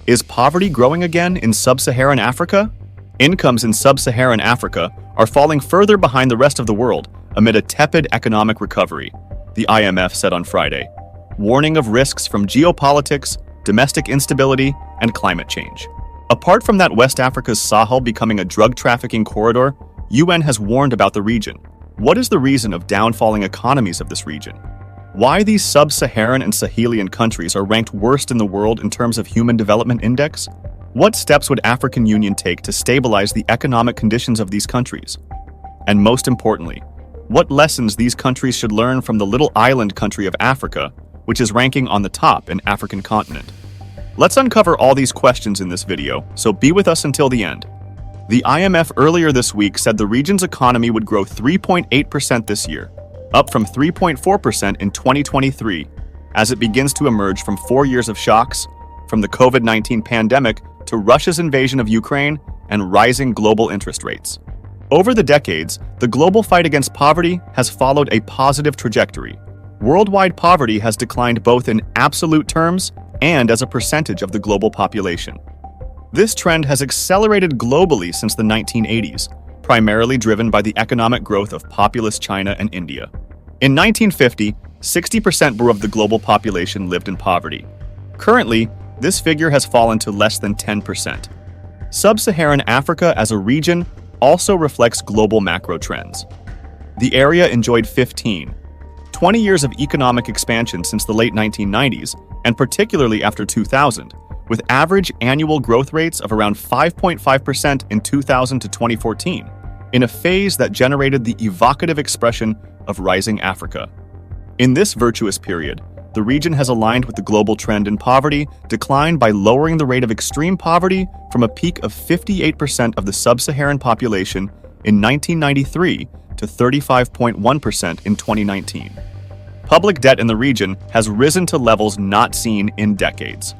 Is poverty growing again in Sub-Saharan Africa? Incomes in Sub-Saharan Africa are falling further behind the rest of the world amid a tepid economic recovery, the IMF said on Friday, warning of risks from geopolitics, domestic instability, and climate change. Apart from that West Africa's Sahel becoming a drug trafficking corridor, UN has warned about the region. What is the reason of downfalling economies of this region? Why these Sub-Saharan and Sahelian countries are ranked worst in the world in terms of Human Development Index? What steps would African Union take to stabilize the economic conditions of these countries? And most importantly, what lessons these countries should learn from the little island country of Africa, which is ranking on the top in African continent? Let's uncover all these questions in this video, so be with us until the end. The IMF earlier this week said the region's economy would grow 3.8% this year, up from 3.4% in 2023, as it begins to emerge from 4 years of shocks, from the COVID-19 pandemic to Russia's invasion of Ukraine and rising global interest rates. Over the decades, the global fight against poverty has followed a positive trajectory. Worldwide poverty has declined both in absolute terms and as a percentage of the global population. This trend has accelerated globally since the 1980s, primarily driven by the economic growth of populous China and India. In 1950, 60% of the global population lived in poverty. Currently, this figure has fallen to less than 10%. Sub-Saharan Africa as a region also reflects global macro trends. The area enjoyed 20 years of economic expansion since the late 1990s, and particularly after 2000, with average annual growth rates of around 5.5% in 2000 to 2014, in a phase that generated the evocative expression of rising Africa. In this virtuous period, the region has aligned with the global trend in poverty decline by lowering the rate of extreme poverty from a peak of 58% of the sub-Saharan population in 1993 to 35.1% in 2019. Public debt in the region has risen to levels not seen in decades.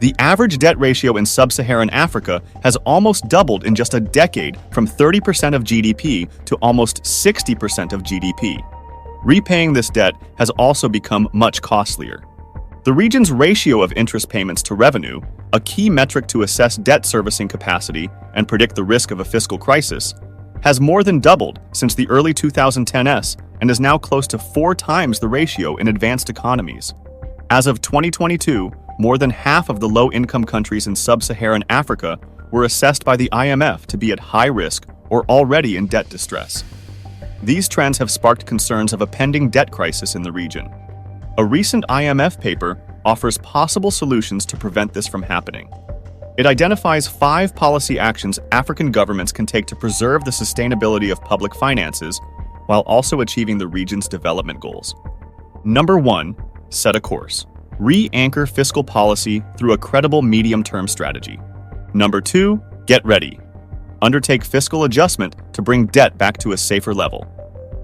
The average debt ratio in Sub-Saharan Africa has almost doubled in just a decade, from 30% of GDP to almost 60% of GDP. Repaying this debt has also become much costlier. The region's ratio of interest payments to revenue, a key metric to assess debt servicing capacity and predict the risk of a fiscal crisis, has more than doubled since the early 2010s and is now close to 4 times the ratio in advanced economies. As of 2022, more than half of the low-income countries in Sub-Saharan Africa were assessed by the IMF to be at high risk or already in debt distress. These trends have sparked concerns of a pending debt crisis in the region. A recent IMF paper offers possible solutions to prevent this from happening. It identifies 5 policy actions African governments can take to preserve the sustainability of public finances while also achieving the region's development goals. Number 1, set a course. Re-anchor fiscal policy through a credible medium-term strategy. Number 2, get ready. Undertake fiscal adjustment to bring debt back to a safer level.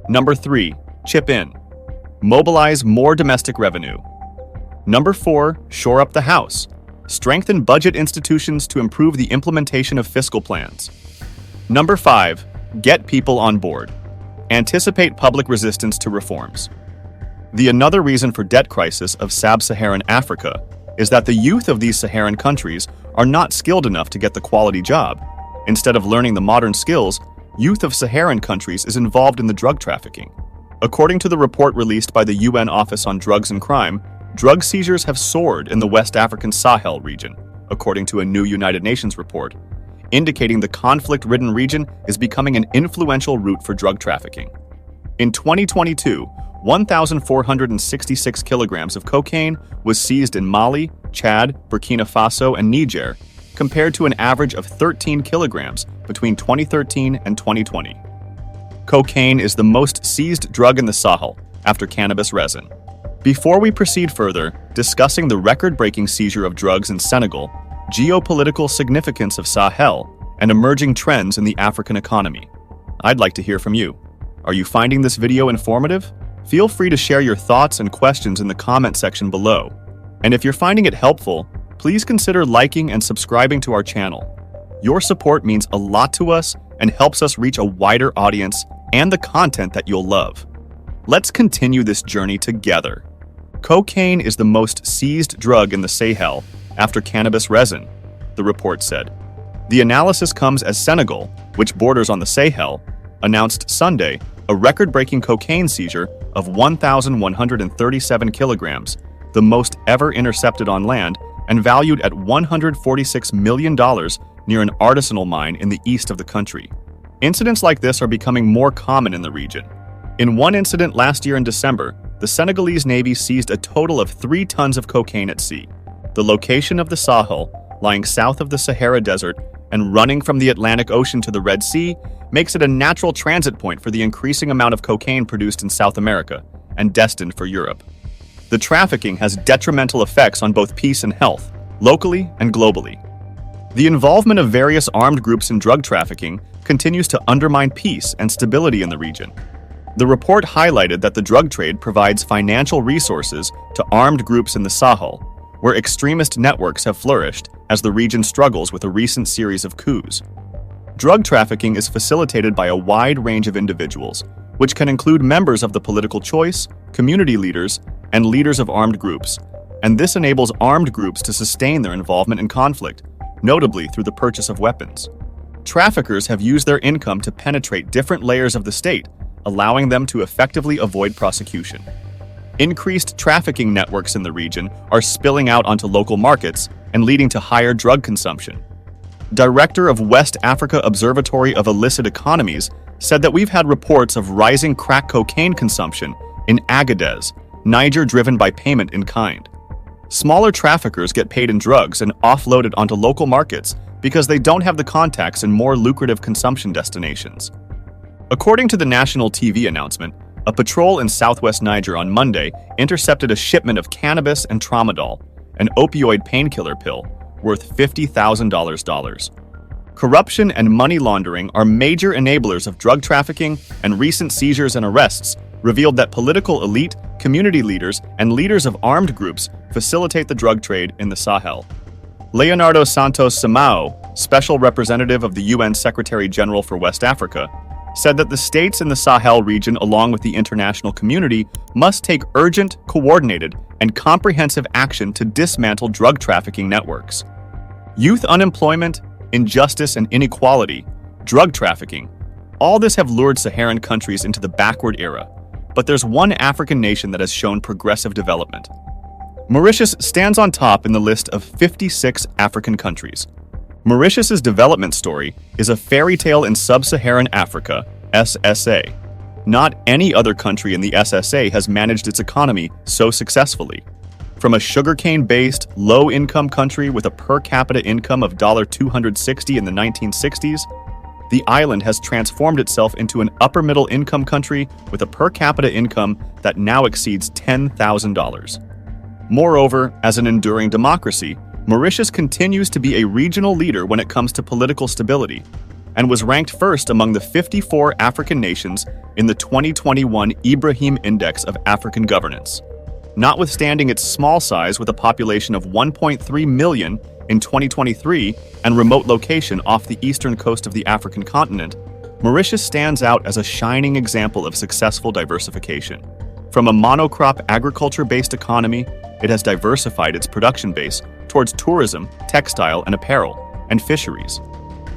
Number 3, chip in. Mobilize more domestic revenue. Number 4, shore up the house. Strengthen budget institutions to improve the implementation of fiscal plans. Number 5, get people on board. Anticipate public resistance to reforms. Another reason for debt crisis of Sub-Saharan Africa is that the youth of these Saharan countries are not skilled enough to get the quality job. Instead of learning the modern skills, youth of Saharan countries is involved in the drug trafficking. According to the report released by the UN Office on Drugs and Crime, drug seizures have soared in the West African Sahel region, according to a new United Nations report, indicating the conflict-ridden region is becoming an influential route for drug trafficking. In 2022, 1,466 kilograms of cocaine was seized in Mali, Chad, Burkina Faso, and Niger, compared to an average of 13 kilograms between 2013 and 2020. Cocaine is the most seized drug in the Sahel, after cannabis resin. Before we proceed further, discussing the record-breaking seizure of drugs in Senegal, geopolitical significance of Sahel, and emerging trends in the African economy, I'd like to hear from you. Are you finding this video informative? Feel free to share your thoughts and questions in the comment section below. And if you're finding it helpful, please consider liking and subscribing to our channel. Your support means a lot to us and helps us reach a wider audience and the content that you'll love. Let's continue this journey together. Cocaine is the most seized drug in the Sahel, after cannabis resin, the report said. The analysis comes as Senegal, which borders on the Sahel, announced Sunday a record-breaking cocaine seizure of 1,137 kilograms, the most ever intercepted on land and valued at $146 million near an artisanal mine in the east of the country. Incidents like this are becoming more common in the region. In one incident last year in December, the Senegalese Navy seized a total of 3 tons of cocaine at sea. The location of the Sahel, lying south of the Sahara Desert and running from the Atlantic Ocean to the Red Sea, makes it a natural transit point for the increasing amount of cocaine produced in South America and destined for Europe. The trafficking has detrimental effects on both peace and health, locally and globally. The involvement of various armed groups in drug trafficking continues to undermine peace and stability in the region. The report highlighted that the drug trade provides financial resources to armed groups in the Sahel, where extremist networks have flourished as the region struggles with a recent series of coups. Drug trafficking is facilitated by a wide range of individuals, which can include members of the political choice, community leaders, and leaders of armed groups, and this enables armed groups to sustain their involvement in conflict, notably through the purchase of weapons. Traffickers have used their income to penetrate different layers of the state, allowing them to effectively avoid prosecution. Increased trafficking networks in the region are spilling out onto local markets and leading to higher drug consumption. Director of West Africa Observatory of Illicit Economies said that we've had reports of rising crack cocaine consumption in Agadez, Niger, driven by payment in kind. Smaller traffickers get paid in drugs and offloaded onto local markets because they don't have the contacts in more lucrative consumption destinations. According to the national TV announcement, a patrol in southwest Niger on Monday intercepted a shipment of cannabis and tramadol, an opioid painkiller pill, worth $50,000. Corruption and money laundering are major enablers of drug trafficking, and recent seizures and arrests revealed that political elite, community leaders, and leaders of armed groups facilitate the drug trade in the Sahel. Leonardo Santos Simao, special representative of the UN Secretary General for West Africa, said that the states in the Sahel region, along with the international community, must take urgent, coordinated, and comprehensive action to dismantle drug trafficking networks. Youth unemployment, injustice and inequality, drug trafficking, all this have lured Saharan countries into the backward era. But there's one African nation that has shown progressive development. Mauritius stands on top in the list of 56 African countries. Mauritius's development story is a fairy tale in Sub-Saharan Africa, SSA. Not any other country in the SSA has managed its economy so successfully. From a sugarcane-based, low-income country with a per capita income of $260 in the 1960s, the island has transformed itself into an upper-middle income country with a per capita income that now exceeds $10,000. Moreover, as an enduring democracy, Mauritius continues to be a regional leader when it comes to political stability, and was ranked first among the 54 African nations in the 2021 Ibrahim Index of African Governance. Notwithstanding its small size with a population of 1.3 million in 2023 and remote location off the eastern coast of the African continent, Mauritius stands out as a shining example of successful diversification. From a monocrop agriculture-based economy, it has diversified its production base towards tourism, textile and apparel, and fisheries.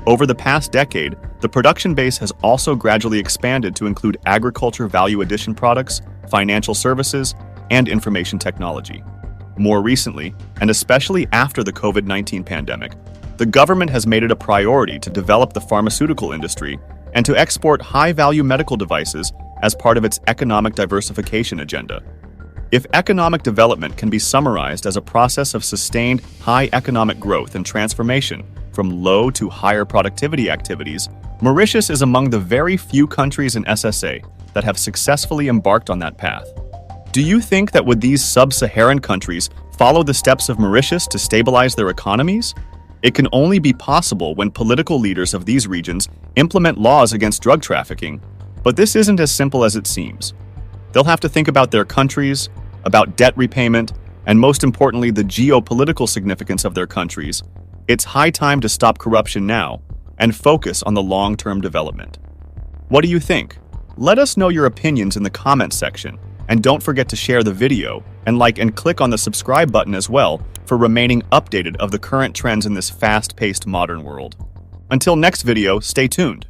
Over the past decade, the production base has also gradually expanded to include agriculture value addition products, financial services, and information technology. More recently, and especially after the COVID-19 pandemic, the government has made it a priority to develop the pharmaceutical industry and to export high-value medical devices as part of its economic diversification agenda. If economic development can be summarized as a process of sustained high economic growth and transformation from low to higher productivity activities, Mauritius is among the very few countries in SSA that have successfully embarked on that path. Do you think that would these sub-Saharan countries follow the steps of Mauritius to stabilize their economies? It can only be possible when political leaders of these regions implement laws against drug trafficking, but this isn't as simple as it seems. They'll have to think about their countries, about debt repayment, and most importantly, the geopolitical significance of their countries. It's high time to stop corruption now and focus on the long-term development. What do you think? Let us know your opinions in the comments section. And don't forget to share the video and like and click on the subscribe button as well for remaining updated of the current trends in this fast-paced modern world. Until next video, stay tuned.